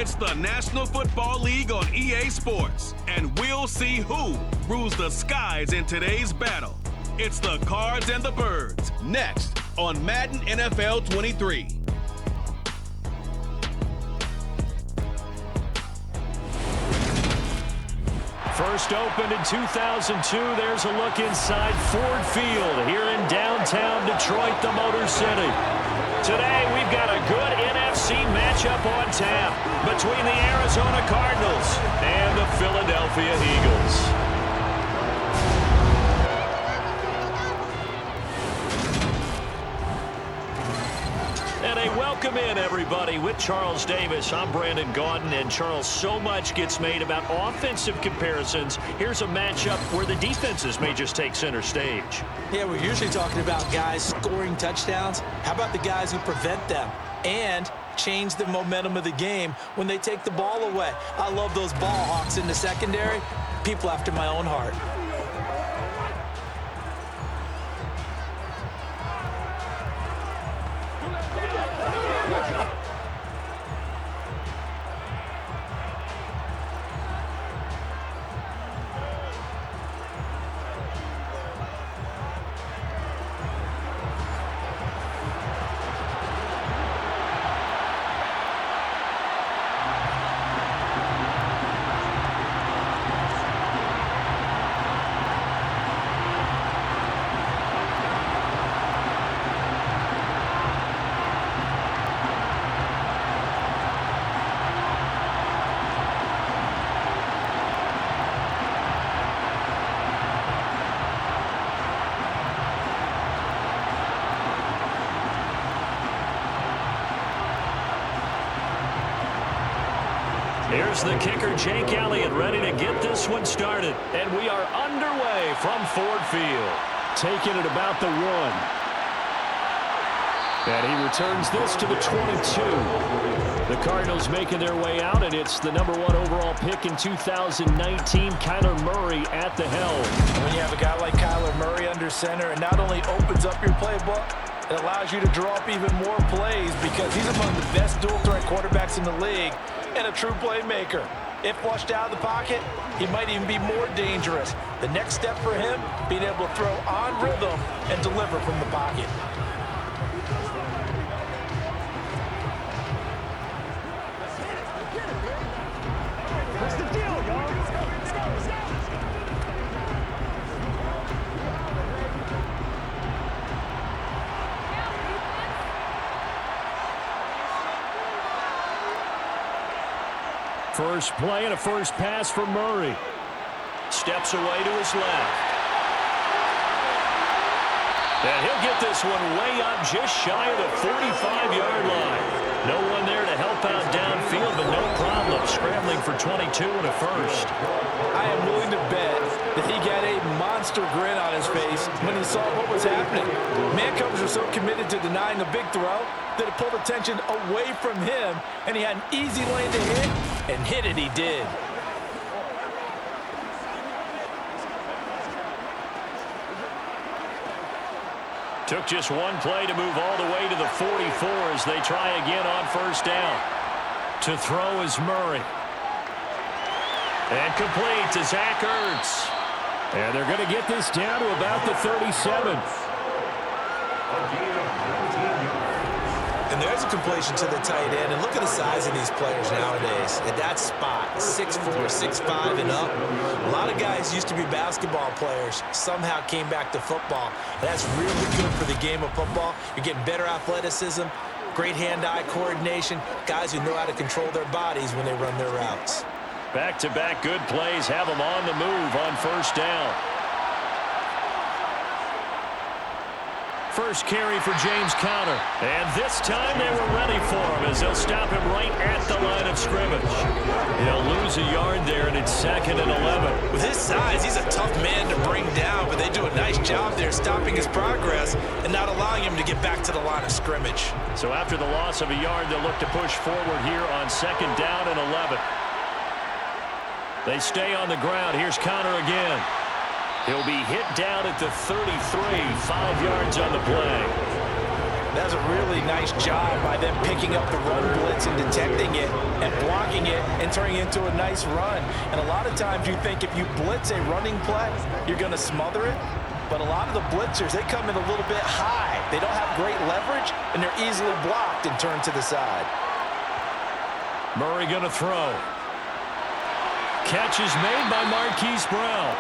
It's the National Football League on EA Sports, and we'll see who rules the skies in today's battle. It's the Cards and the Birds, next on Madden NFL 23. First opened in 2002, there's a look inside Ford Field here in downtown Detroit, the Motor City. Today, we've got a good NFC matchup on tap between the Arizona Cardinals and the Philadelphia Eagles. And a welcome in, everybody, with Charles Davis. I'm Brandon Gaudin, and Charles, so much gets made about offensive comparisons. Here's a matchup where the defenses may just take center stage. Yeah, we're usually talking about guys scoring touchdowns. How about the guys who prevent them and change the momentum of the game when they take the ball away? I love those ball hawks in the secondary. People after my own heart. Here's the kicker, Jake Elliott, ready to get this one started. And we are underway from Ford Field. Taking it about the 1. And he returns this to the 22. The Cardinals making their way out, and it's the #1 overall pick in 2019, Kyler Murray at the helm. When you have a guy like Kyler Murray under center, it not only opens up your playbook, it allows you to draw up even more plays because he's among the best dual-threat quarterbacks in the league and a true playmaker. If flushed out of the pocket, he might even be more dangerous. The next step for him, being able to throw on rhythm and deliver from the pocket. What's the deal, y'all? Let's go, let's go, let's go. First play and a first pass for Murray. Steps away to his left. And he'll get this one way up just shy of the 45-yard line. No one there to help out downfield, but no problem scrambling for 22 and a first. I am willing to bet that he got a monster grin on his face when he saw what was happening. Man-covers are so committed to denying a big throw that it pulled attention away from him, and he had an easy lane to hit, and hit it he did. Took just one play to move all the way to the 44 as they try again on first down. To throw is Murray. And complete to Zach Ertz. And they're going to get this down to about the 37. And there's a completion to the tight end. And look at the size of these players nowadays. At that spot, 6'4", 6'5", and up. A lot of guys used to be basketball players, somehow came back to football. That's really good for the game of football. You're getting better athleticism, great hand-eye coordination, guys who know how to control their bodies when they run their routes. Back-to-back good plays have them on the move on first down. First carry for James Conner. And this time they were ready for him as they'll stop him right at the line of scrimmage. He'll lose a yard there, and it's 2nd and 11. With his size, he's a tough man to bring down, but they do a nice job there stopping his progress and not allowing him to get back to the line of scrimmage. So after the loss of a yard, they'll look to push forward here on 2nd down and 11. They stay on the ground. Here's Conner again. He'll be hit down at the 33, 5 yards on the play. That's a really nice job by them picking up the run blitz and detecting it and blocking it and turning it into a nice run. And a lot of times you think if you blitz a running play, you're going to smother it. But a lot of the blitzers, they come in a little bit high. They don't have great leverage, and they're easily blocked and turned to the side. Murray going to throw. Catch is made by Marquise Brown.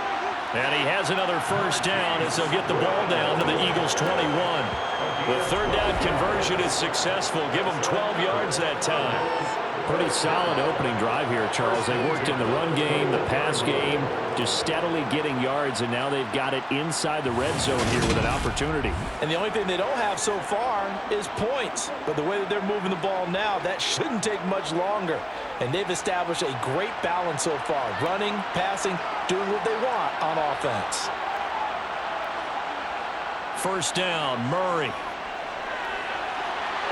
And he has another first down as they'll get the ball down to the Eagles' 21. The third down conversion is successful. Give them 12 yards that time. Pretty solid opening drive here, Charles. They worked in the run game, the pass game, just steadily getting yards, and now they've got it inside the red zone here with an opportunity. And the only thing they don't have so far is points. But the way that they're moving the ball now, that shouldn't take much longer. And they've established a great balance so far. Running, passing, doing what they want on offense. First down, Murray.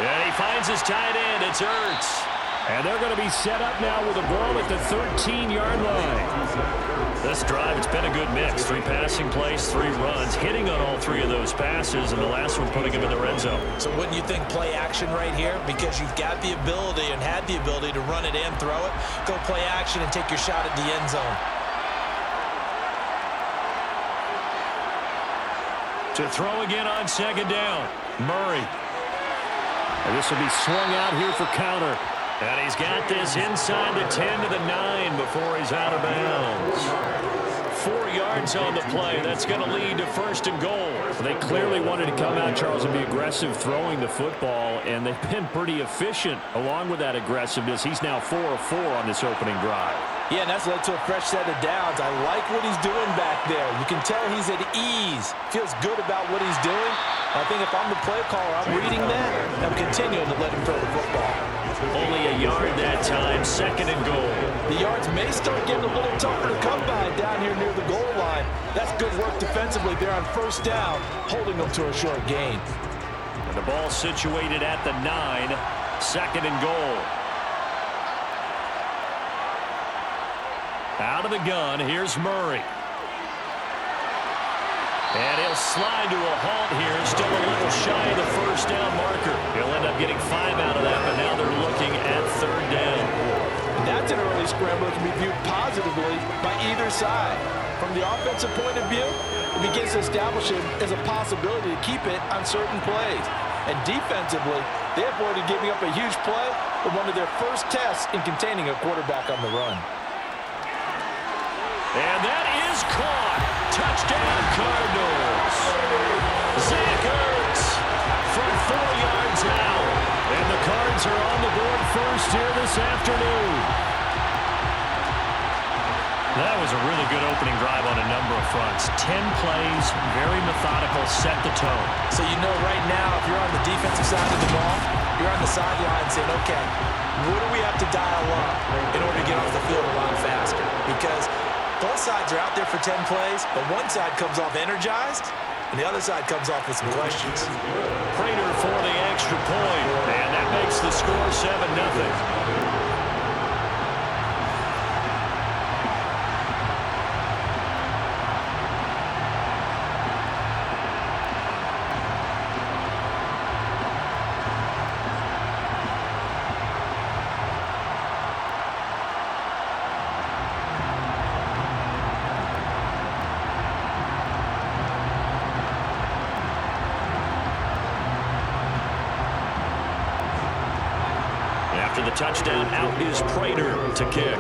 And he finds his tight end. It's Ertz. And they're going to be set up now with a ball at the 13-yard line. This drive, it's been a good mix. 3 passing plays, 3 runs, hitting on all 3 of those passes, and the last one putting him in the red zone. So wouldn't you think play action right here? Because you've got the ability and had the ability to run it and throw it. Go play action and take your shot at the end zone. To throw again on second down, Murray. And this will be swung out here for counter. And he's got this inside the 10 to the 9 before he's out of bounds. 4 yards on the play. That's going to lead to first and goal. They clearly wanted to come out, Charles, and be aggressive throwing the football, and they've been pretty efficient along with that aggressiveness. He's now 4 of 4 on this opening drive. Yeah, and that's led to a fresh set of downs. I like what he's doing back there. You can tell he's at ease. Feels good about what he's doing. I think if I'm the play caller, I'm reading that. I'm continuing to let him throw the football. Only a yard that time, second and goal. The yards may start getting a little tougher to come by down here near the goal line. That's good work defensively there on first down, holding them to a short gain. And the ball situated at the 9, second and goal. Out of the gun, here's Murray. And he'll slide to a halt here, still a little shy of the first down marker. He'll end up getting 5 out of that, but now they're looking at third down. That's an early scramble that can be viewed positively by either side. From the offensive point of view, it begins to establish it as a possibility to keep it on certain plays. And defensively, they avoided giving up a huge play with one of their first tests in containing a quarterback on the run. And that is caught. Touchdown, Cardinals. Zach Ertz from 4 yards out. And the Cards are on the board first here this afternoon. That was a really good opening drive on a number of fronts. 10 plays, very methodical, set the tone. So you know right now, if you're on the defensive side of the ball, you're on the sideline saying, okay, what do we have to dial up in order to get off the field a lot faster? Because both sides are out there for 10 plays, but one side comes off energized, and the other side comes off with some questions. Prater for the extra point, and that makes the score 7-0. After the touchdown, out is Prater to kick.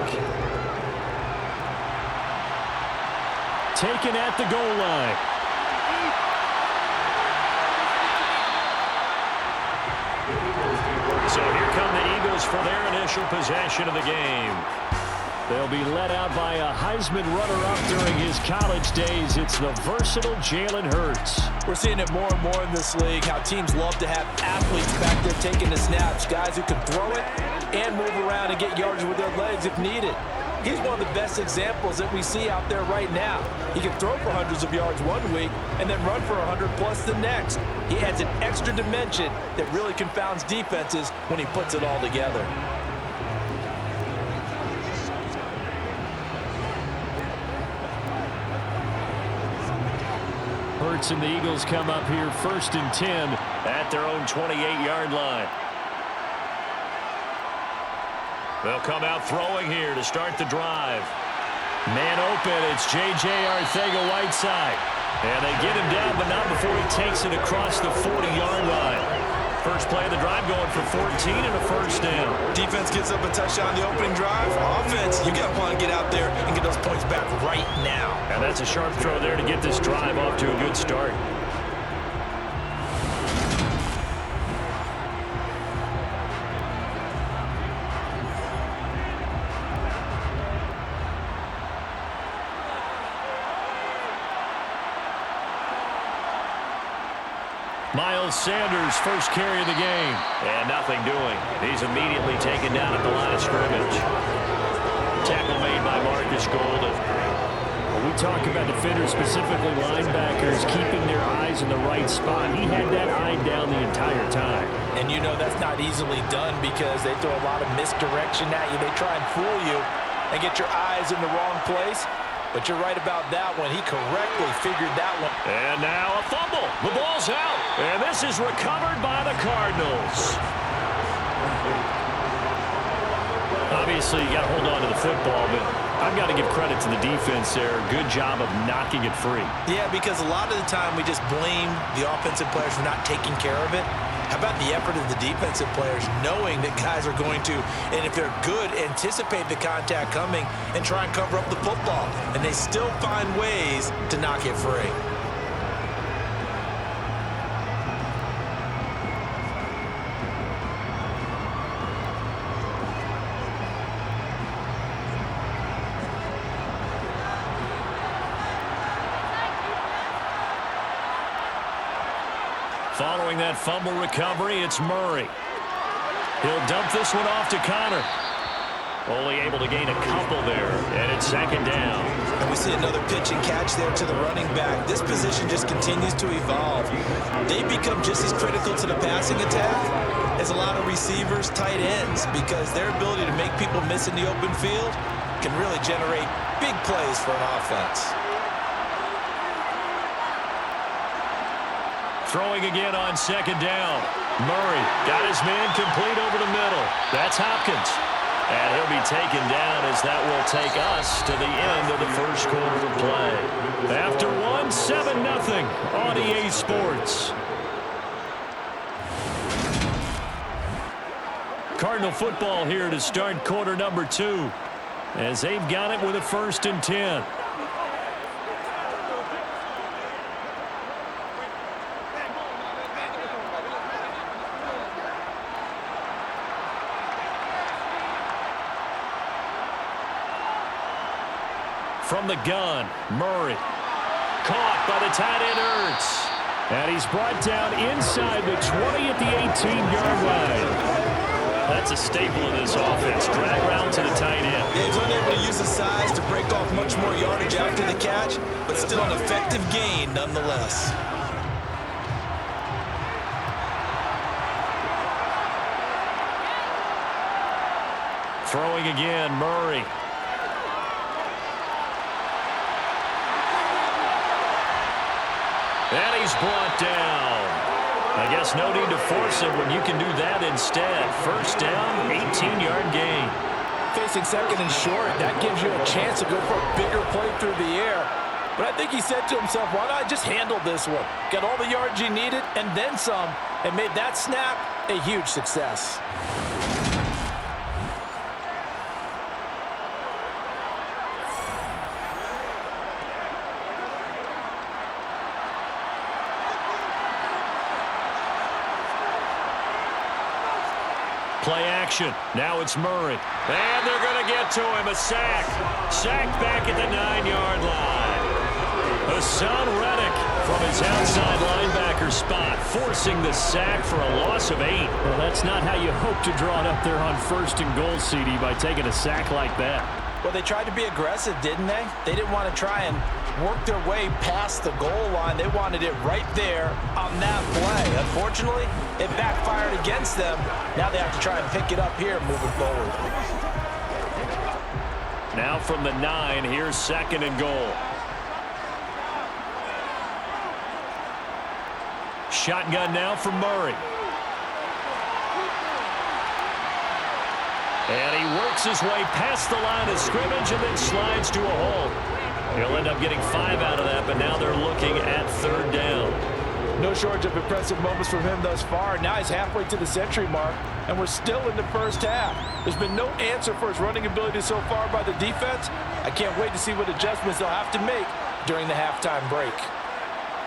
Taken at the goal line. So here come the Eagles for their initial possession of the game. They'll be led out by a Heisman runner-up during his college days. It's the versatile Jalen Hurts. We're seeing it more and more in this league, how teams love to have athletes back there taking the snaps, guys who can throw it and move around and get yards with their legs if needed. He's one of the best examples that we see out there right now. He can throw for hundreds of yards one week and then run for 100+ the next. He adds an extra dimension that really confounds defenses when he puts it all together. Hurts and the Eagles come up here 1st and 10 at their own 28-yard line. They'll come out throwing here to start the drive. Man open, it's J.J. Arcega-Whiteside. And they get him down, but not before he takes it across the 40-yard line. First play of the drive going for 14 and a first down. Defense gets up a touchdown on the opening drive. Offense, you got to want to get out there and get those points back right now. And that's a sharp throw there to get this drive off to a good start. Miles Sanders, first carry of the game. And nothing doing. He's immediately taken down at the line of scrimmage. Tackle made by Marcus Golden. When we talk about defenders, specifically linebackers, keeping their eyes in the right spot, he had that eye down the entire time. And you know that's not easily done because they throw a lot of misdirection at you. They try and fool you and get your eyes in the wrong place. But you're right about that one. He correctly figured that one. And now a fumble. The ball's out. And this is recovered by the Cardinals. Obviously, you got to hold on to the football, but I've got to give credit to the defense there. Good job of knocking it free. Yeah, because a lot of the time we just blame the offensive players for not taking care of it. How about the effort of the defensive players knowing that guys are going to, and if they're good, anticipate the contact coming and try and cover up the football. And they still find ways to knock it free. Following that fumble recovery, it's Murray. He'll dump this one off to Connor. Only able to gain a couple there, and it's second down. And we see another pitch and catch there to the running back. This position just continues to evolve. They become just as critical to the passing attack as a lot of receivers, tight ends, because their ability to make people miss in the open field can really generate big plays for an offense. Throwing again on second down. Murray got his man complete over the middle. That's Hopkins. And he'll be taken down as that will take us to the end of the first quarter of play. After one, 7-0 on EA Sports. Cardinal football here to start quarter number 2 as they've got it with a 1st and 10. From the gun, Murray. Caught by the tight end, Ertz. And he's brought down inside the 20 at the 18-yard line. That's a staple of this offense. Drag round to the tight end. He's unable to use his size to break off much more yardage after the catch, but still an effective gain nonetheless. Throwing again, Murray. And he's brought down. I guess no need to force him when you can do that instead. First down, 18-yard gain. Facing second and short, that gives you a chance to go for a bigger play through the air. But I think he said to himself, why not just handle this one? Got all the yards you needed and then some, and made that snap a huge success. Play action. Now it's Murray. And they're going to get to him. A sack. Sack back at the 9-yard line. Hassan Reddick from his outside linebacker spot, forcing the sack for a loss of 8. Well, that's not how you hope to draw it up there on 1st and goal, CD, by taking a sack like that. Well, they tried to be aggressive, didn't they? They didn't want to try and work their way past the goal line. They wanted it right there on that play. Unfortunately, it backfired against them. Now they have to try and pick it up here moving forward. Now from the 9, here's 2nd and goal. Shotgun now for Murray. And he works his way past the line of scrimmage and then slides to a hole. He'll end up getting 5 out of that, but now they're looking at 3rd down. No shortage of impressive moments from him thus far. Now he's halfway to the century mark, and we're still in the first half. There's been no answer for his running ability so far by the defense. I can't wait to see what adjustments they'll have to make during the halftime break.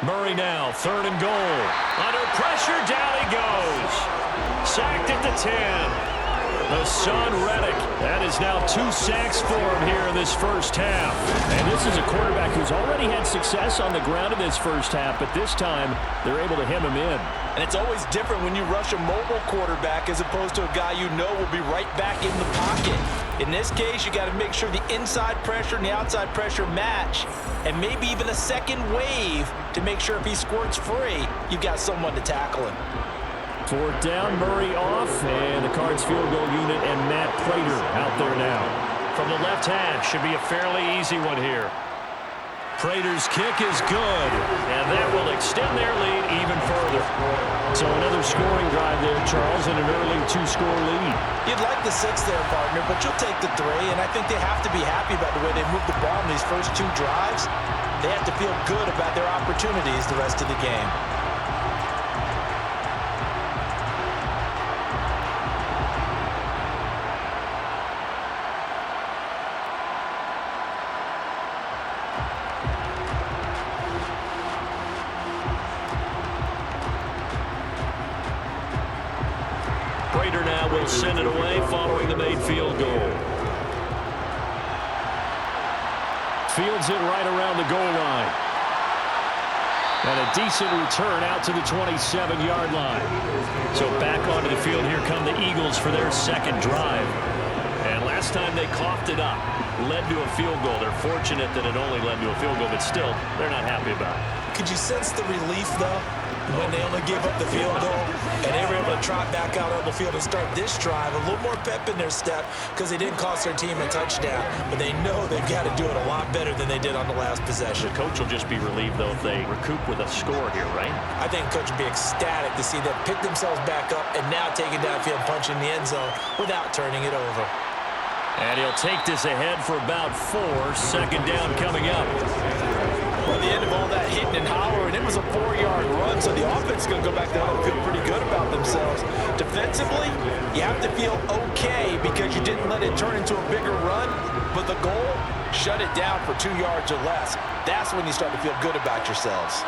Murray now, 3rd and goal. Under pressure, down he goes. Sacked at the 10. The son Reddick. That is now 2 sacks for him here in this first half. And this is a quarterback who's already had success on the ground in this first half, but this time they're able to hem him in. And it's always different when you rush a mobile quarterback as opposed to a guy you know will be right back in the pocket. In this case, you got to make sure the inside pressure and the outside pressure match, and maybe even a second wave to make sure if he squirts free, you've got someone to tackle him. 4th down, Murray off, and the Cards field goal unit and Matt Prater out there now. From the left hash, should be a fairly easy one here. Prater's kick is good, and that will extend their lead even further. So another scoring drive there, Charles, and an early 2-score lead. You'd like the 6 there, partner, but you'll take the 3, and I think they have to be happy about the way they moved the ball in these first 2 drives. They have to feel good about their opportunities the rest of the game. Prater now will send it away following the made field goal. Fields it right around the goal line. And a decent return out to the 27-yard line. So back onto the field, here come the Eagles for their 2nd drive. And last time they coughed it up, led to a field goal. They're fortunate that it only led to a field goal, but still, they're not happy about it. Could you sense the relief, though, when they only gave up the field goal and they were able to trot back out on the field and start this drive? A little more pep in their step because they didn't cost their team a touchdown, but they know they've got to do it a lot better than they did on the last possession. The coach will just be relieved, though, if they recoup with a score here, right? I think coach will be ecstatic to see them pick themselves back up and now take it downfield, punch in the end zone without turning it over. And he'll take this ahead for about 4. 2nd down coming up. Well, at the end of all that hitting and hollering, it was a 4-yard run, so the offense is going to go back down and feel pretty good about themselves. Defensively, you have to feel okay because you didn't let it turn into a bigger run, but the goal, shut it down for 2 yards or less. That's when you start to feel good about yourselves.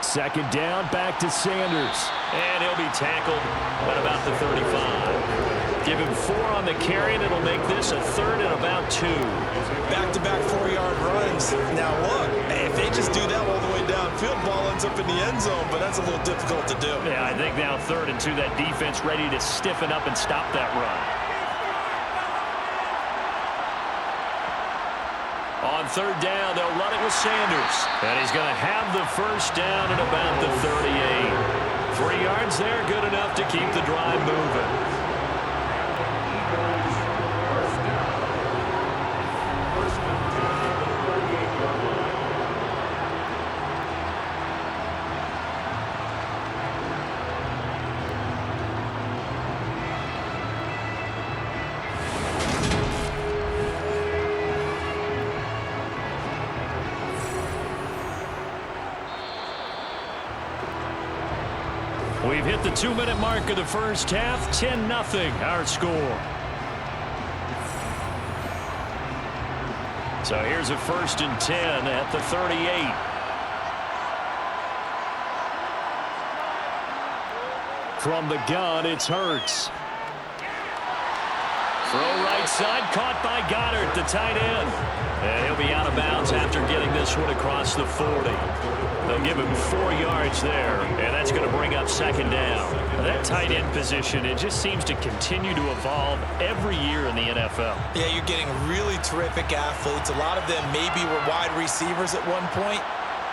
2nd down, back to Sanders. And he'll be tackled at about the 35. Give him 4 on the carry, and it'll make this a 3rd and about 2. Back-to-back 4-yard runs. Now look, if they just do that all the way downfield, ball ends up in the end zone, but that's a little difficult to do. Yeah, I think now 3rd and 2, that defense ready to stiffen up and stop that run. On 3rd down, they'll run it with Sanders. And he's going to have the 1st down at about the 38. 3 yards there, good enough to keep the drive moving. We've hit the 2-minute mark of the first half. 10-0 our score. So here's a 1st and 10 at the 38. From the gun, it's Hurts. Throw right side, caught by Goddard, the tight end. And he'll be out of bounds after getting this one across the 40. They'll give him 4 yards there, and that's going to bring up 2nd down. That tight end position, it just seems to continue to evolve every year in the NFL. Yeah, you're getting really terrific athletes. A lot of them maybe were wide receivers at one point.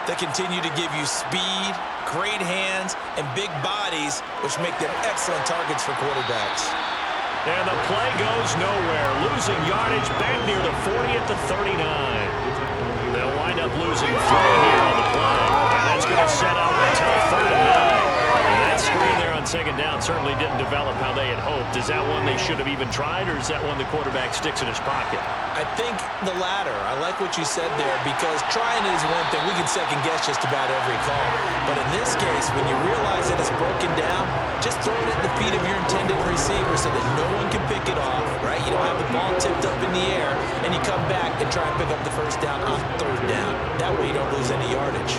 They continue to give you speed, great hands, and big bodies, which make them excellent targets for quarterbacks. And the play goes nowhere. Losing yardage back near the 40 at the 39. They'll wind up losing 3 here on the play. on second down certainly didn't develop how they had hoped. Is that one they should have even tried, or is that one the quarterback sticks in his pocket? I think the latter. I like what you said there, because trying is one thing. We can second-guess just about every call. But in this case, when you realize that it's broken down, just throw it at the feet of your intended receiver so that no one can pick it off, right? You don't have the ball tipped up in the air, and you come back and try and pick up the first down on third down. That way you don't lose any yardage.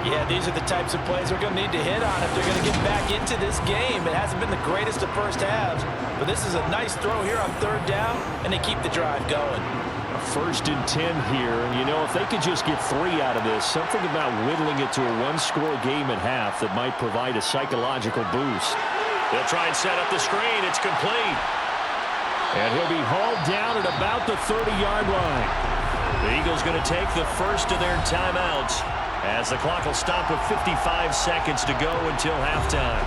Yeah, these are the types of plays we're going to need to hit on if they're going to get back into this game. It hasn't been the greatest of first halves, but this is a nice throw here on third down, and they keep the drive going. A 1st and 10 here, and you know, if they could just get 3 out of this, something about whittling it to a one-score game at half that might provide a psychological boost. They'll try and set up the screen. It's complete. And he'll be hauled down at about the 30-yard line. The Eagles going to take the first of their timeouts, as the clock will stop with 55 seconds to go until halftime.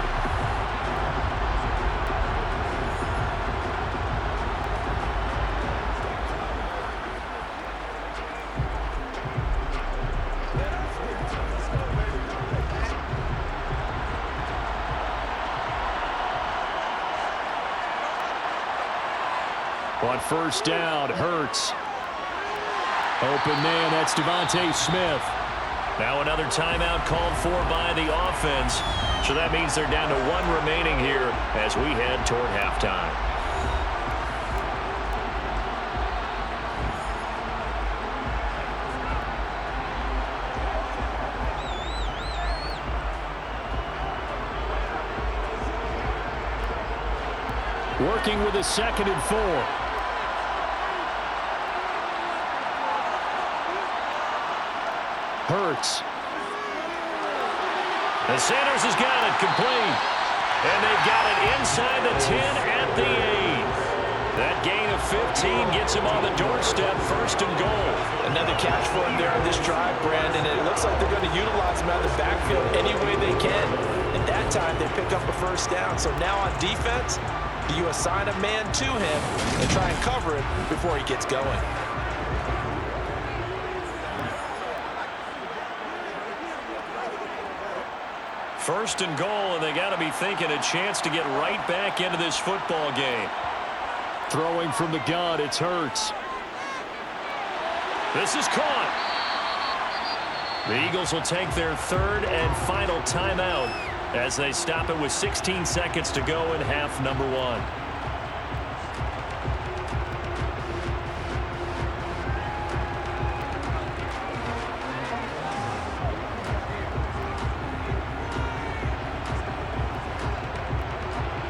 On first down, Hurts. Open man, that's Devontae Smith. Now another timeout called for by the offense. So that means they're down to 1 remaining here as we head toward halftime. Working with a 2nd and 4. Hurts. And Sanders has got it complete. And they've got it inside the 10 at the 8. That gain of 15 gets him on the doorstep, 1st and goal. Another catch for him there on this drive, Brandon. And it looks like they're going to utilize him out of the backfield any way they can. At that time, they pick up a 1st down. So now on defense, you assign a man to him and try and cover it before he gets going. First and goal, and they got to be thinking a chance to get right back into this football game. Throwing from the gun, it's Hurts. This is caught. The Eagles will take their 3rd and final timeout as they stop it with 16 seconds to go in half number 1.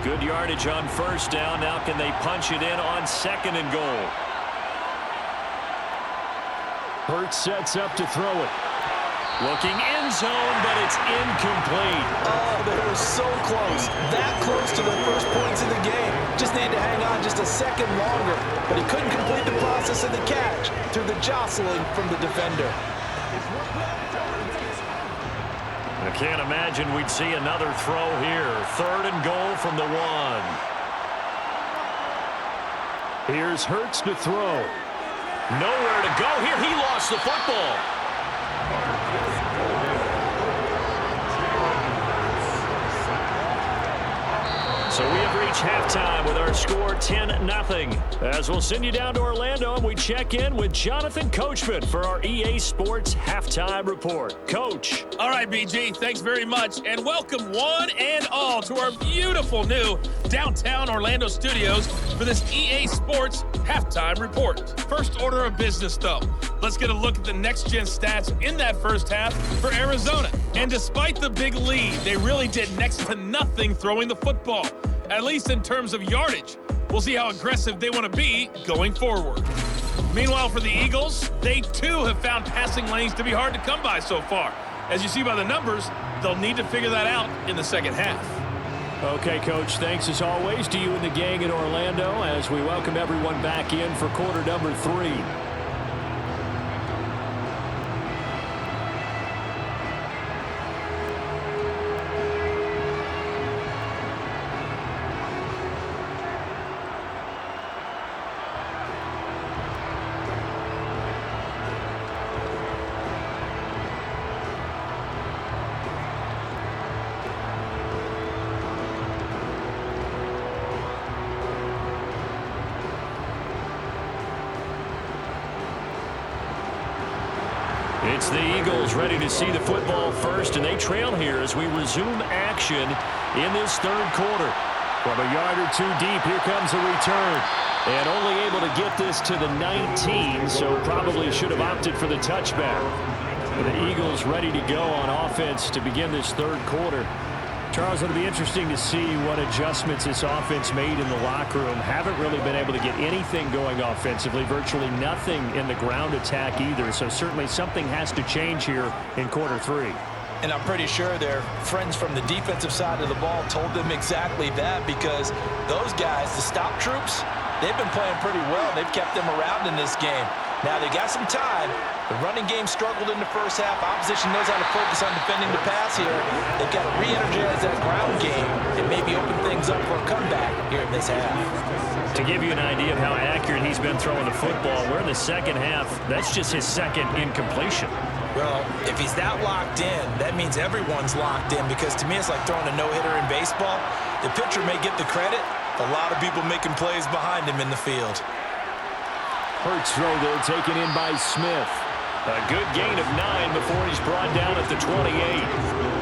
Good yardage on first down. Now can they punch it in on 2nd and goal? Hurts sets up to throw it. Looking end zone, but it's incomplete. Oh, they were so close. That close to their first points in the game. Just needed to hang on just a second longer. But he couldn't complete the process of the catch through the jostling from the defender. I can't imagine we'd see another throw here. 3rd and goal from the 1. Here's Hurts to throw. Nowhere to go here. He lost the football. So we have reached halftime with our score 10-0. As we'll send you down to Orlando and we check in with Jonathan Coachman for our EA Sports Halftime Report. Coach. All right, BG, thanks very much. And welcome one and all to our beautiful new downtown Orlando studios for this EA Sports Halftime Report. First order of business, though. Let's get a look at the next-gen stats in that first half for Arizona. And despite the big lead, they really did next to nothing throwing the football, at least in terms of yardage. We'll see how aggressive they want to be going forward. Meanwhile, for the Eagles, they too have found passing lanes to be hard to come by so far. As you see by the numbers, they'll need to figure that out in the second half. Okay, Coach, thanks as always to you and the gang in Orlando as we welcome everyone back in for quarter number 3. It's the Eagles ready to see the football first, and they trail here as we resume action in this third quarter. From a yard or two deep, here comes a return. And only able to get this to the 19, so probably should have opted for the touchback. The Eagles ready to go on offense to begin this third quarter. Charles, it'll be interesting to see what adjustments this offense made in the locker room. Haven't really been able to get anything going offensively, virtually nothing in the ground attack either. So certainly something has to change here in quarter three. And I'm pretty sure their friends from the defensive side of the ball told them exactly that, because those guys, the stop troops, they've been playing pretty well. They've kept them around in this game. Now they got some time. The running game struggled in the first half. Opposition knows how to focus on defending the pass here. They've got to re-energize that ground game and maybe open things up for a comeback here in this half. To give you an idea of how accurate he's been throwing the football, we're in the second half. That's just his second incompletion. Well, if he's that locked in, that means everyone's locked in, because to me it's like throwing a no-hitter in baseball. The pitcher may get the credit, a lot of people making plays behind him in the field. Hurts throw there, taken in by Smith. A good gain of 9 before he's brought down at the 28.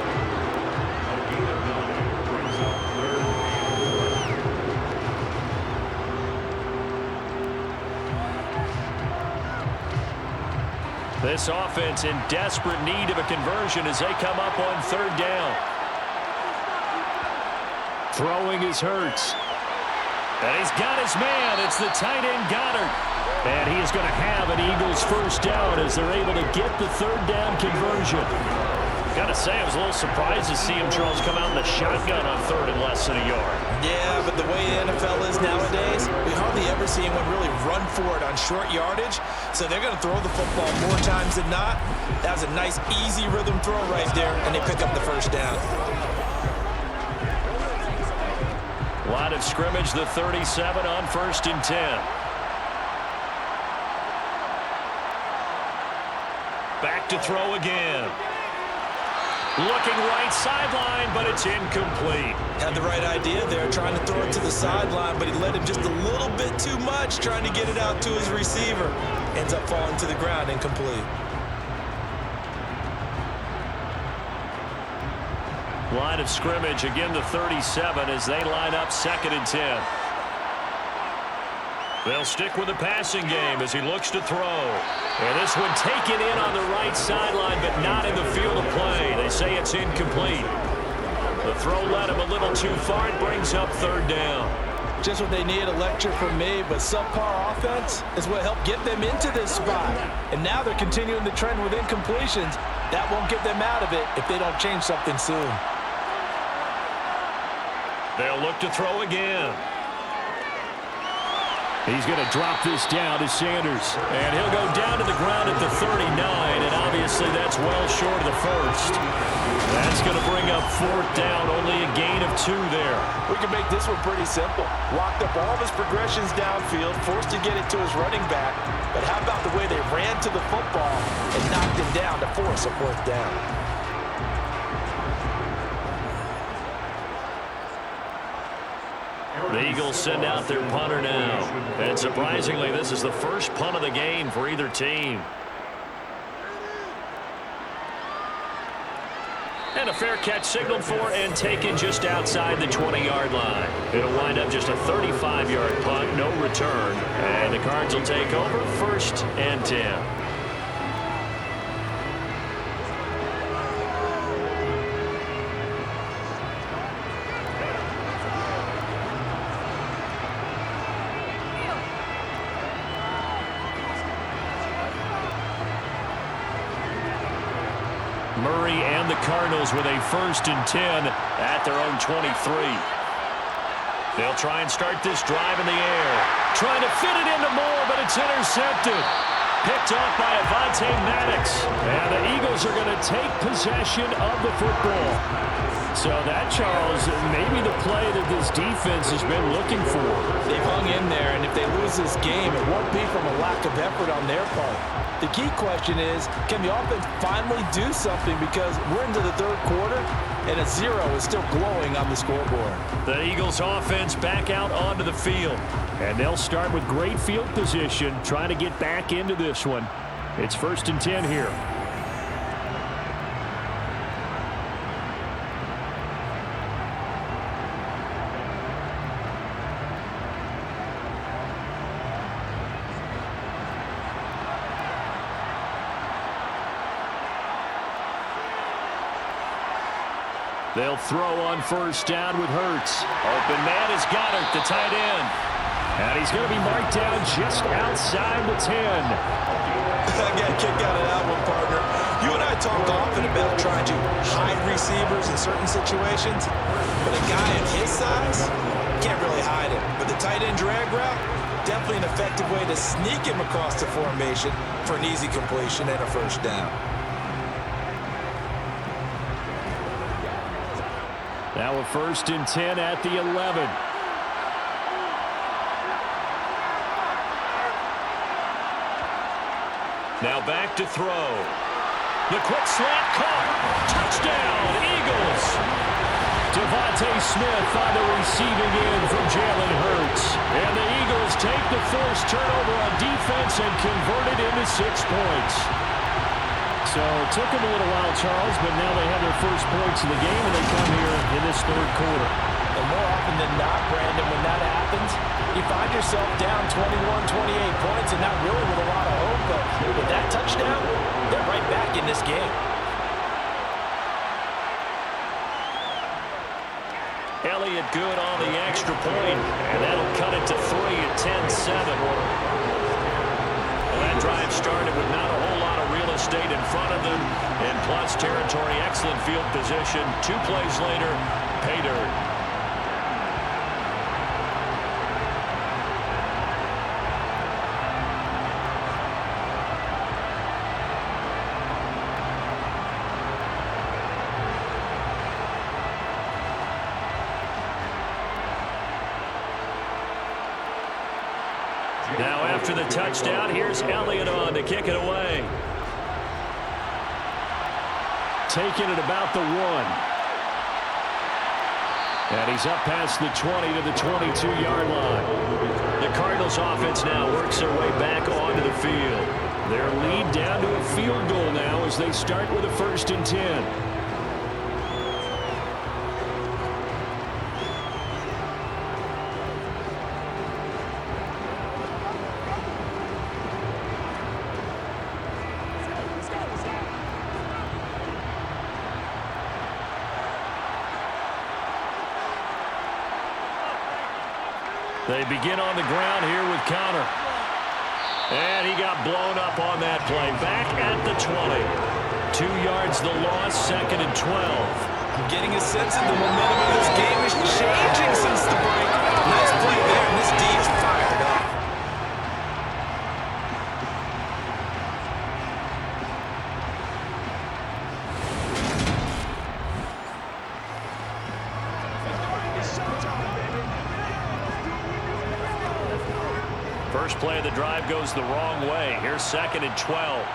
This offense in desperate need of a conversion as they come up on third down. Throwing is Hurts. And he's got his man. It's the tight end Goddard. And he is going to have an Eagles first down as they're able to get the third down conversion. Got to say, I was a little surprised to see him, Charles, come out in the shotgun on third and less than a yard. Yeah, but the way the NFL is nowadays, we hardly ever see anyone really run for it on short yardage. So they're going to throw the football more times than not. That was a nice, easy rhythm throw right there, and they pick up the first down. Line of scrimmage, the 37 on 1st and 10. Back to throw again. Looking right sideline, but it's incomplete. Had the right idea there, trying to throw it to the sideline, but he led him just a little bit too much, trying to get it out to his receiver. Ends up falling to the ground, incomplete. Line of scrimmage, again the 37 as they line up 2nd and 10. They'll stick with the passing game as he looks to throw. And this one taken in on the right sideline, but not in the field of play. They say it's incomplete. The throw led him a little too far and brings up third down. Just what they need, a lecture from me, but subpar offense is what helped get them into this spot. And now they're continuing the trend with incompletions. That won't get them out of it if they don't change something soon. They'll look to throw again. He's going to drop this down to Sanders. And he'll go down to the ground at the 39, and obviously that's well short of the first. That's going to bring up 4th down, only a gain of 2 there. We can make this one pretty simple. Locked up all of his progressions downfield, forced to get it to his running back. But how about the way they ran to the football and knocked him down to force a 4th down? The Eagles send out their punter now. And surprisingly, this is the first punt of the game for either team. And a fair catch signaled for and taken just outside the 20-yard line. It'll wind up just a 35-yard punt, no return. And the Cards will take over 1st and 10. Murray and the Cardinals with a 1st and 10 at their own 23. They'll try and start this drive in the air. Trying to fit it into Moore, but it's intercepted. Picked off by Avonte Maddox. And the Eagles are going to take possession of the football. So that, Charles, maybe the play that this defense has been looking for. They've hung in there, and if they lose this game, it won't be from a lack of effort on their part. The key question is, can the offense finally do something, because we're into the third quarter, and a 0 is still glowing on the scoreboard. The Eagles offense back out onto the field. And they'll start with great field position, trying to get back into this one. It's 1st and 10 here. They'll throw on first down with Hurts. Open man is Goddard, the tight end. And he's going to be marked down just outside the 10. I got a kick out of that one, partner. You and I talk often about trying to hide receivers in certain situations, but a guy of his size can't really hide him. But the tight end drag route, definitely an effective way to sneak him across the formation for an easy completion and a first down. Now a 1st and 10 at the 11. Now back to throw. The quick slant caught. Touchdown, Eagles. Devontae Smith on the receiving end from Jalen Hurts. And the Eagles take the forced turnover on defense and convert it into 6 points. So it took them a little while, Charles, but now they have their first points of the game, and they come here in this 3rd quarter. And more often than not, Brandon, when that happens, you find yourself down 21, 28 points, and not really with a lot of hope, but with that touchdown, they're right back in this game. Elliott good on the extra point, and that'll cut it to 3 at 10-7. Well, that drive started with not a whole lot of real estate in front of them, and plus territory, excellent field position. 2 plays later, pay dirt. Now after the touchdown, here's Elliott on to kick it away. Taking it about the 1. And he's up past the 20 to the 22-yard line. The Cardinals offense now works their way back onto the field. Their lead down to a field goal now as they start with a 1st and 10. They begin on the ground here with Connor. And he got blown up on that play. Back at the 20. 2 yards the loss, 2nd and 12. I'm getting a sense that the momentum of this game is changing since the break. Nice play there, and this D is fired up. First play of the drive goes the wrong way. Here's 2nd and 12.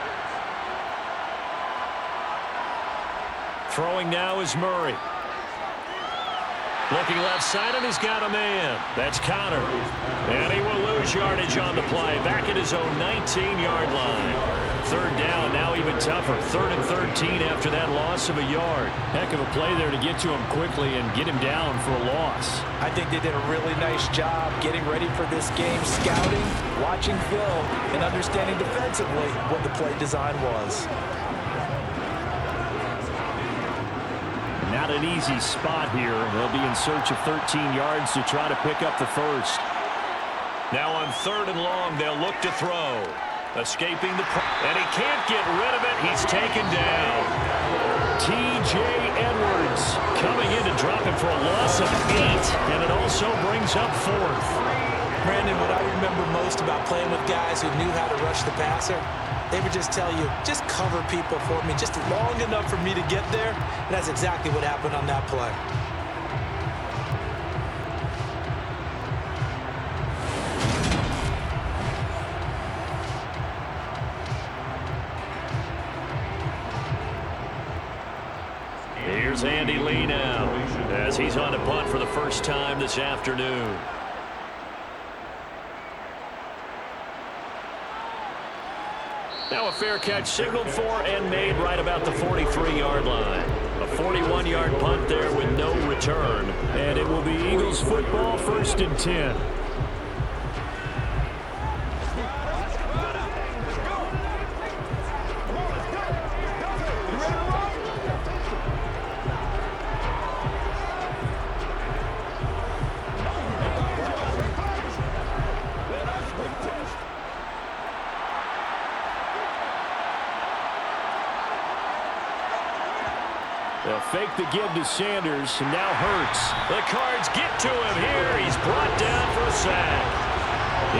Throwing now is Murray. Looking left side, and he's got a man. That's Connor. And he will lose yardage on the play. Back at his own 19-yard line. 3rd down, now even tougher. 3rd and 13 after that loss of a yard. Heck of a play there to get to him quickly and get him down for a loss. I think they did a really nice job getting ready for this game, scouting, watching film, and understanding defensively what the play design was. Not an easy spot here. They'll be in search of 13 yards to try to pick up the 1st. Now on 3rd and long, they'll look to throw. Escaping the... And he can't get rid of it. He's taken down. T.J. Edwards coming in to drop him for a loss of 8. And it also brings up 4th. Brandon, what I remember most about playing with guys who knew how to rush the passer, they would just tell you, just cover people for me, just long enough for me to get there. And that's exactly what happened on that play. Here's Andy Lee now as he's on to punt for the first time this afternoon. Now a fair catch signaled for and made right about the 43-yard line. A 41-yard punt there with no return. And it will be Eagles football, 1st and 10. They'll fake the give to Sanders, and now Hurts. The Cards get to him here. He's brought down for a sack.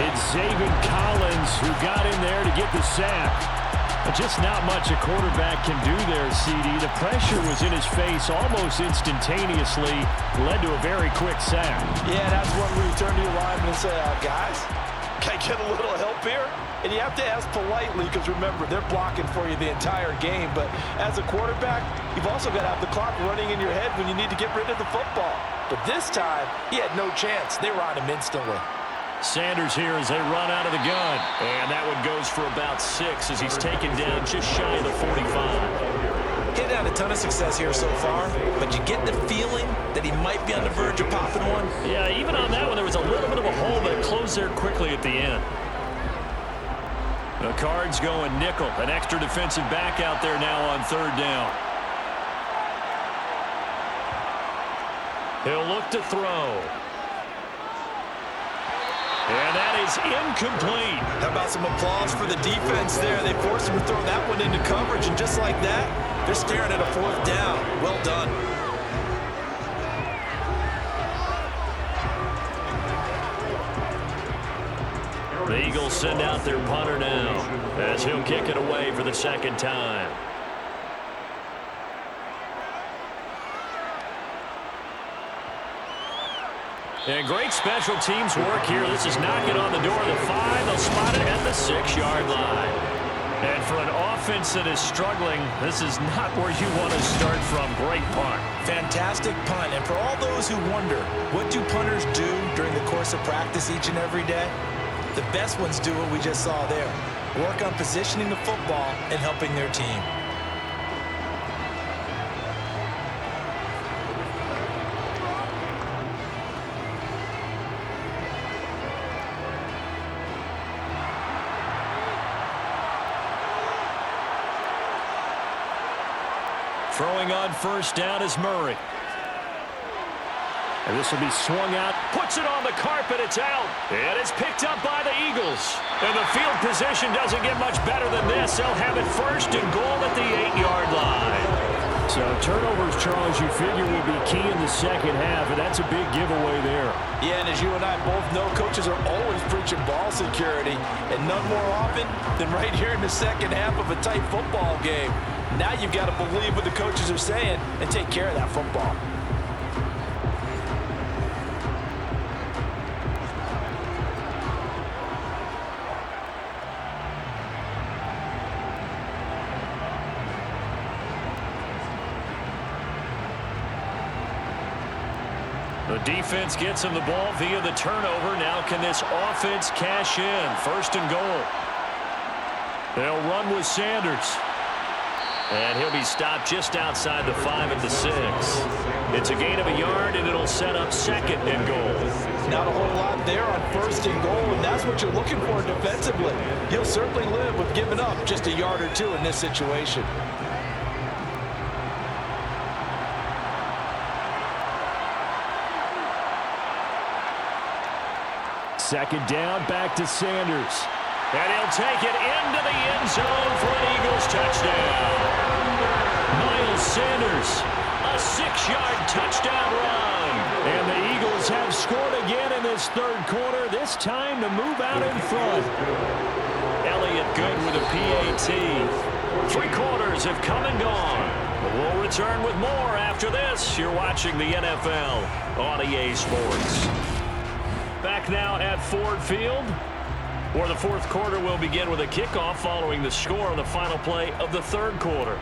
It's Zaven Collins who got in there to get the sack. But just not much a quarterback can do there, CD. The pressure was in his face almost instantaneously. Led to a very quick sack. Yeah, that's when we turn to your lineman and say, guys, can I get a little help here? And you have to ask politely because, remember, they're blocking for you the entire game. But as a quarterback, you've also got to have the clock running in your head when you need to get rid of the football. But this time, he had no chance. They were on him instantly. Sanders here as they run out of the gun. And that one goes for about 6 as he's taken down just shy of the 45. He's had a ton of success here so far, but you get the feeling that he might be on the verge of popping one. Yeah, even on that one, there was a little bit of a hole that closed there quickly at the end. The Cards going nickel. An extra defensive back out there now on 3rd down. He'll look to throw. And that is incomplete. How about some applause for the defense there? They forced him to throw that one into coverage, and just like that, they're staring at a 4th down. Well done. The Eagles send out their punter now as he'll kick it away for the 2nd time. And great special teams work here. This is knocking on the door of the 5. They'll spot it at the 6-yard line. And for an offense that is struggling, this is not where you want to start from. Great punt. Fantastic punt. And for all those who wonder, what do punters do during the course of practice each and every day? The best ones do what we just saw there. Work on positioning the football and helping their team. Throwing on 1st down is Murray. And this will be swung out. Puts it on the carpet. It's out. And it's picked up by the Eagles. And the field position doesn't get much better than this. They'll have it 1st and goal at the 8-yard line. So turnovers, Charles, you figure will be key in the 2nd half. And that's a big giveaway there. Yeah, and as you and I both know, coaches are always preaching ball security. And none more often than right here in the 2nd half of a tight football game. Now you've got to believe what the coaches are saying and take care of that football. The defense gets him the ball via the turnover. Now can this offense cash in? 1st and goal. They'll run with Sanders. And he'll be stopped just outside the 5 at the 6. It's a gain of a yard, and it'll set up 2nd and goal. Not a whole lot there on 1st and goal, and that's what you're looking for defensively. You'll certainly live with giving up just a yard or 2 in this situation. Second down, back to Sanders. And he'll take it into the end zone for an Eagles touchdown. Miles Sanders, a 6-yard touchdown run. And the Eagles have scored again in this 3rd quarter, this time to move out in front. Elliott good with a PAT. 3 quarters have come and gone. We'll return with more after this. You're watching the NFL on EA Sports. Back now at Ford Field, where the 4th quarter will begin with a kickoff following the score on the final play of the 3rd quarter.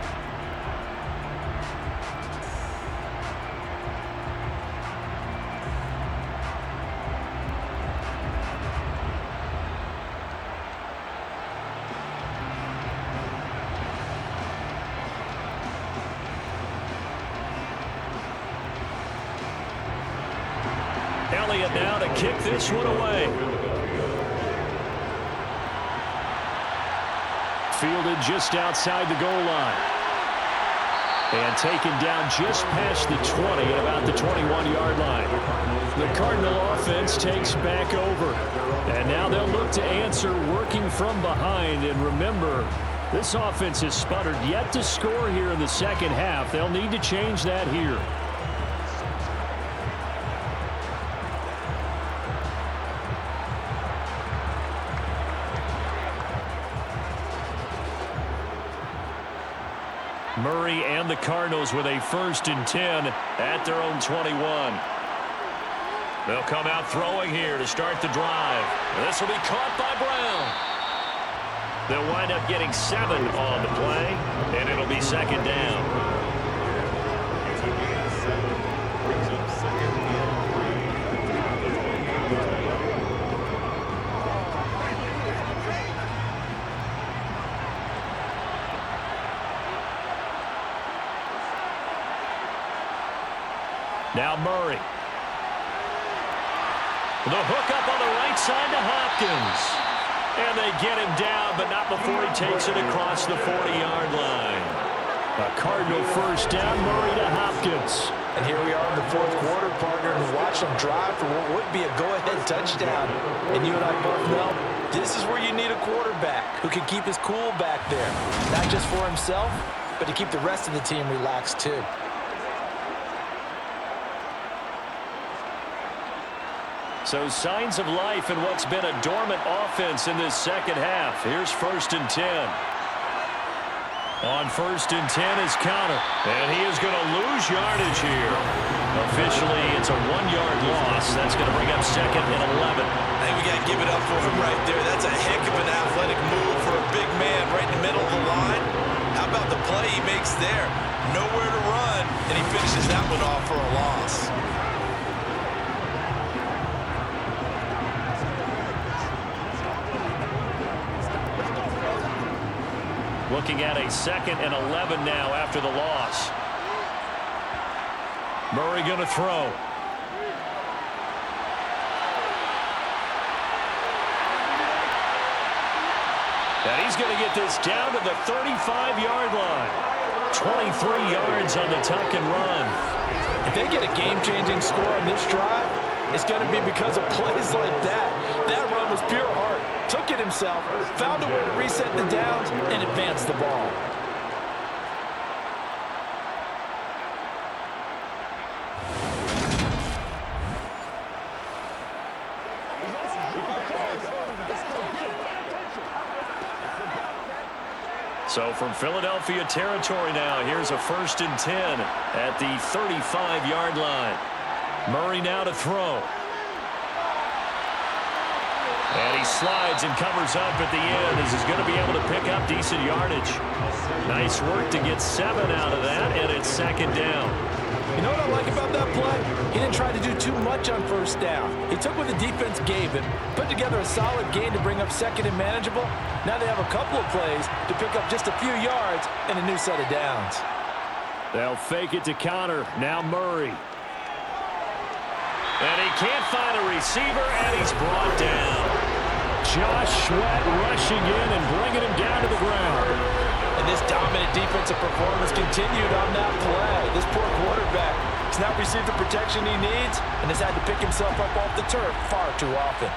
Elliott now to kick this one away. Fielded just outside the goal line. And taken down just past the 20 at about the 21-yard line. The Cardinal offense takes back over. And now they'll look to answer working from behind. And remember, This offense has sputtered yet to score here in the second half. They'll need to change that here. Murray and the Cardinals with a 1st and 10 at their own 21. They'll come out throwing here to start the drive. This will be caught by Brown. They'll wind up getting 7 on the play, and it'll be 2nd down. Now Murray. The hook up on the right side to Hopkins. And they get him down, but not before he takes it across the 40-yard line. A Cardinal 1st down, Murray to Hopkins. And here we are in the 4th quarter, partner, and watch them drive for what would be a go-ahead touchdown. And you and I both know this is where you need a quarterback who can keep his cool back there. Not just for himself, but to keep the rest of the team relaxed too. So signs of life in what's been a dormant offense in this second half. Here's 1st and 10. On 1st and 10 is Conner. And he is going to lose yardage here. Officially, it's a 1-yard loss. That's going to bring up 2nd and 11. I think we got to give it up for him right there. That's a heck of an athletic move for a big man right in the middle of the line. How about the play he makes there? Nowhere to run, and he finishes that one off for a loss. Looking at a 2nd and 11 now after the loss. Murray going to throw. And he's going to get this down to the 35-yard line. 23 yards on the tuck and run. If they get a game-changing score on this drive, it's going to be because of plays like that. That run was pure heart. Took it himself, found a way to reset the downs, and advance the ball. So from Philadelphia territory now, here's a 1st and 10 at the 35-yard line. Murray now to throw. And he slides and covers up at the end as he's going to be able to pick up decent yardage. Nice work to get 7 out of that, and it's 2nd down. You know what I like about that play? He didn't try to do too much on 1st down. He took what the defense gave him, put together a solid gain to bring up 2nd and manageable. Now they have a couple of plays to pick up just a few yards and a new set of downs. They'll fake it to Conner. Now Murray. And he can't find a receiver, and he's brought down. Josh Sweat rushing in and bringing him down to the ground. And this dominant defensive performance continued on that play. This poor quarterback has not received the protection he needs and has had to pick himself up off the turf far too often.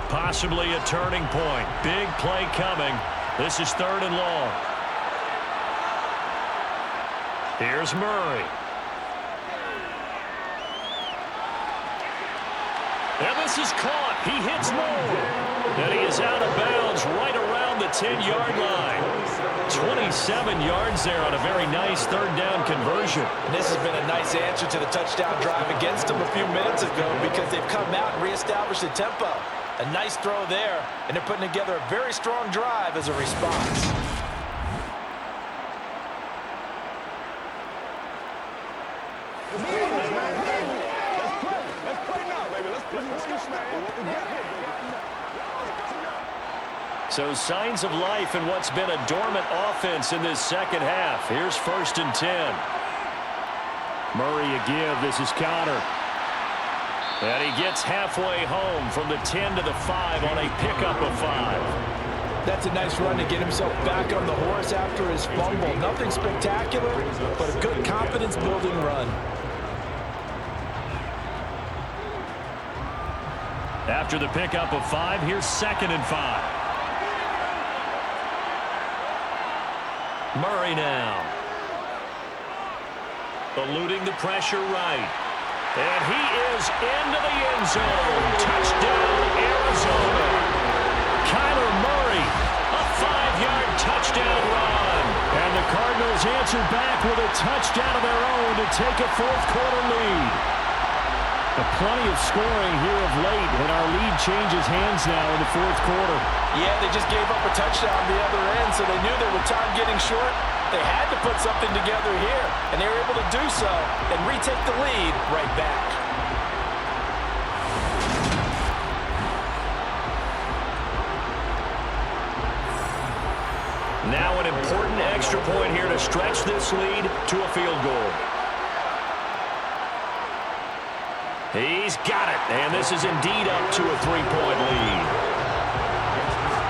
Possibly a turning point. Big play coming. This is 3rd and long. Here's Murray. And this is caught. He hits Moore. And he is out of bounds right around the 10-yard line. 27 yards there on a very nice 3rd down conversion. And this has been a nice answer to the touchdown drive against them a few minutes ago because they've come out and reestablished the tempo. A nice throw there, and they're putting together a very strong drive as a response. So signs of life in what's been a dormant offense in this second half. Here's 1st and 10. Murray again. This is Conner. And he gets halfway home from the 10 to the 5 on a pickup of 5. That's a nice run to get himself back on the horse after his fumble. Nothing spectacular, but a good confidence-building run. After the pickup of 5, here's 2nd and 5. Murray now. Eluding the pressure right. And he is into the end zone. Touchdown, Arizona. Kyler Murray, a 5-yard touchdown run. And the Cardinals answer back with a touchdown of their own to take a fourth-quarter lead. Plenty of scoring here of late, and our lead changes hands now in the fourth quarter. Yeah, they just gave up a touchdown the other end, so they knew that with time getting short, they had to put something together here, and they were able to do so and retake the lead right back. Now an important extra point here to stretch this lead to a field goal. He's got it, and this is indeed up to a 3-point lead.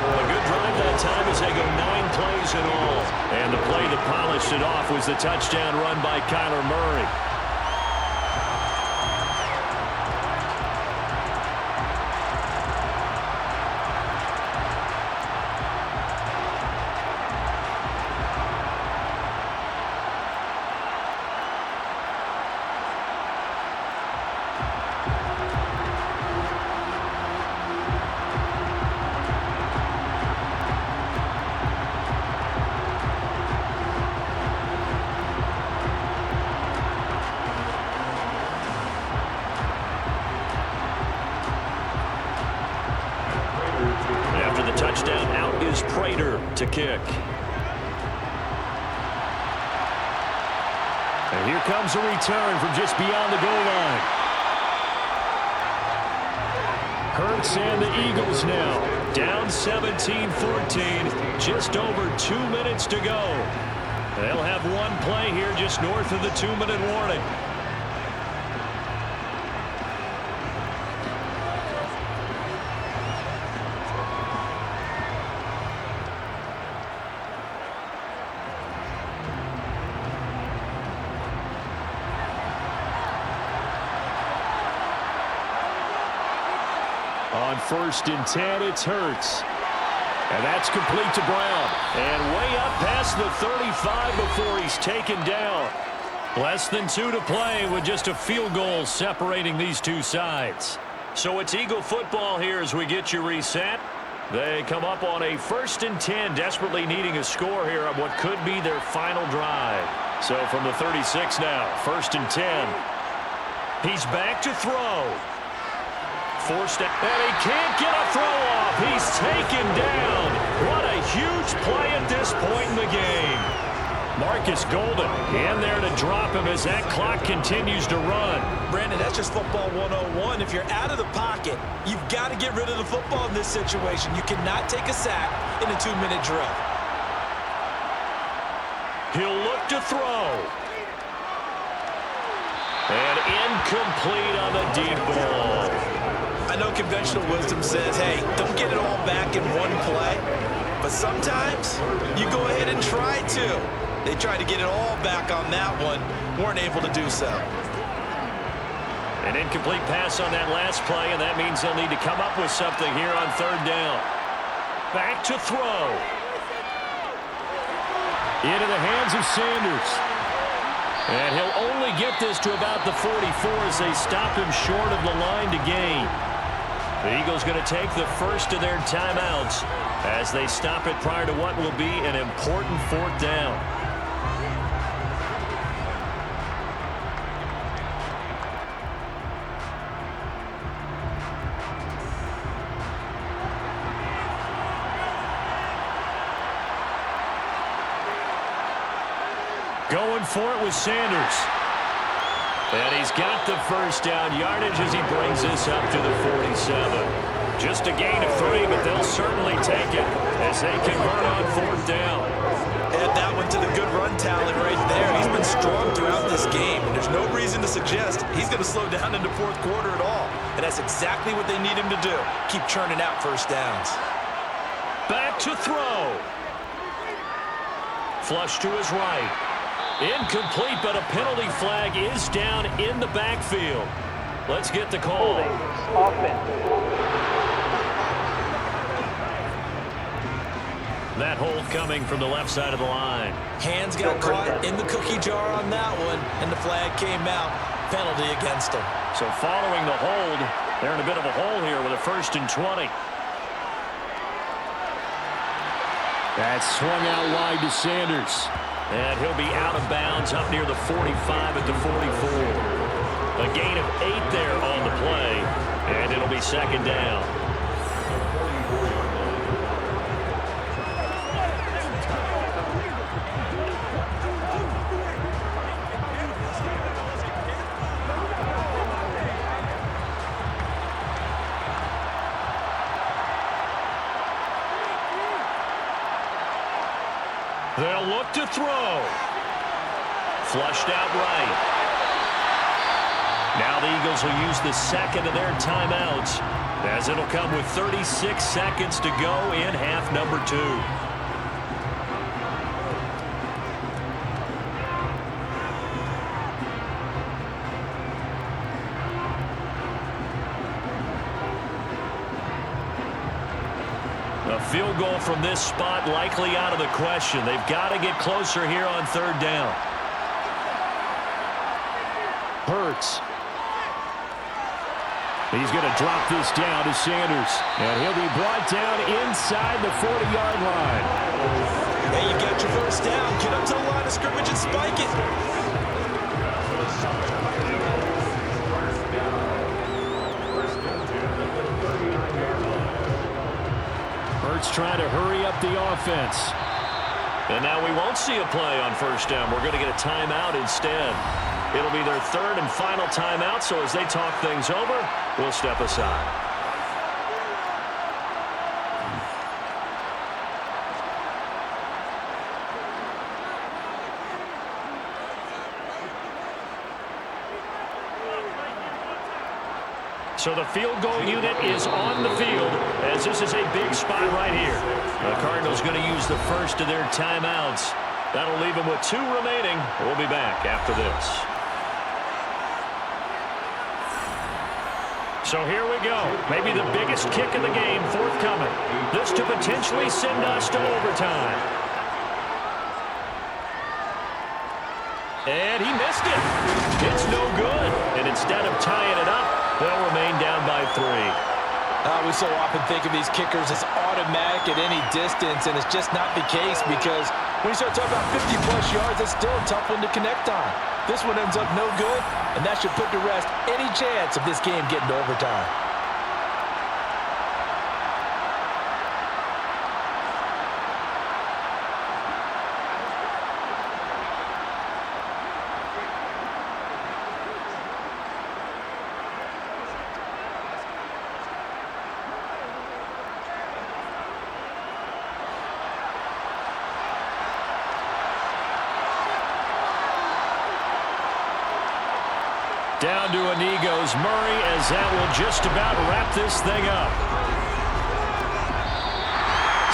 A good drive that time as they go 9 plays in all. And the play that polished it off was the touchdown run by Kyler Murray. Touchdown, out is Prater to kick. And here comes a return from just beyond the goal line. Hurts and the Eagles now. Down 17-14, just over 2 minutes to go. They'll have one play here just north of the 2-minute warning. On 1st and 10, it's Hurts. And that's complete to Brown. And way up past the 35 before he's taken down. Less than 2 to play with just a field goal separating these two sides. So it's Eagle football here as we get you reset. They come up on a 1st and 10, desperately needing a score here on what could be their final drive. So from the 36 now, 1st and 10. He's back to throw. Forced out, and he can't get a throw off. He's taken down. What a huge play at this point in the game. Marcus Golden in there to drop him as that clock continues to run. Brandon, that's just football 101. If you're out of the pocket, you've got to get rid of the football in this situation. You cannot take a sack in a 2-minute drill. He'll look to throw. And incomplete on the deep ball. I know conventional wisdom says, hey, don't get it all back in one play. But sometimes you go ahead and try to. They tried to get it all back on that one. Weren't able to do so. An incomplete pass on that last play, and that means they'll need to come up with something here on 3rd down. Back to throw. Into the hands of Sanders. And he'll only get this to about the 44 as they stop him short of the line to gain. The Eagles going to take the first of their timeouts as they stop it prior to what will be an important 4th down. Going for it with Sanders. And he's got the first down yardage as he brings this up to the 47. Just a gain of 3, but they'll certainly take it as they convert on 4th down. Add that one to the good run talent right there. He's been strong throughout this game, and there's no reason to suggest he's going to slow down in the fourth quarter at all. And that's exactly what they need him to do. Keep churning out first downs. Back to throw. Flush to his right. Incomplete, but a penalty flag is down in the backfield. Let's get the call. That hold coming from the left side of the line. Hands got caught in the cookie jar on that one, and the flag came out. Penalty against him. So following the hold, they're in a bit of a hole here with a 1st and 20. That's swung out wide to Sanders. And he'll be out of bounds up near the 45 at the 44. A gain of 8 there on the play, and it'll be 2nd down. They'll look to throw. Flushed out right. Now the Eagles will use the 2nd of their timeouts, as it'll come with 36 seconds to go in half number 2. A field goal from this spot likely out of the question. They've got to get closer here on 3rd down. Hurts. He's going to drop this down to Sanders. And he'll be brought down inside the 40-yard line. Hey, you got your first down. Get up to the line of scrimmage and spike it. Hurts trying to hurry up the offense. And now we won't see a play on 1st down. We're going to get a timeout instead. It'll be their 3rd and final timeout, so as they talk things over, we'll step aside. So the field goal unit is on the field, as this is a big spot right here. The Cardinals going to use the 1st of their timeouts. That'll leave them with 2 remaining. We'll be back after this. So here we go. Maybe the biggest kick of the game forthcoming. This to potentially send us to overtime. And he missed it. It's no good. And instead of tying it up, they'll remain down by 3. We so often think of these kickers as automatic at any distance, and it's just not the case because when you start talking about 50-plus yards, it's still a tough one to connect on. This one ends up no good, and that should put to rest any chance of this game getting to overtime. Down to a knee goes Murray, as that will just about wrap this thing up.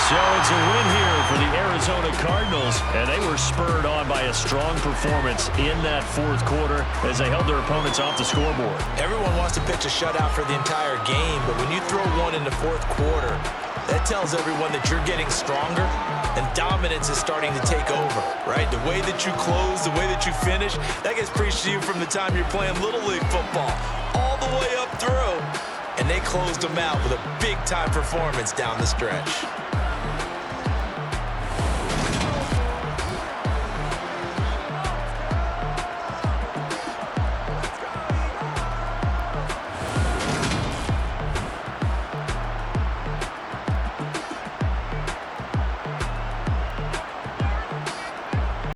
So it's a win here for the Arizona Cardinals, and they were spurred on by a strong performance in that 4th quarter as they held their opponents off the scoreboard. Everyone wants to pitch a shutout for the entire game, but when you throw one in the 4th quarter, that tells everyone that you're getting stronger and dominance is starting to take over, right? The way that you close, the way that you finish, that gets preached to you from the time you're playing Little League football all the way up through. And they closed them out with a big-time performance down the stretch.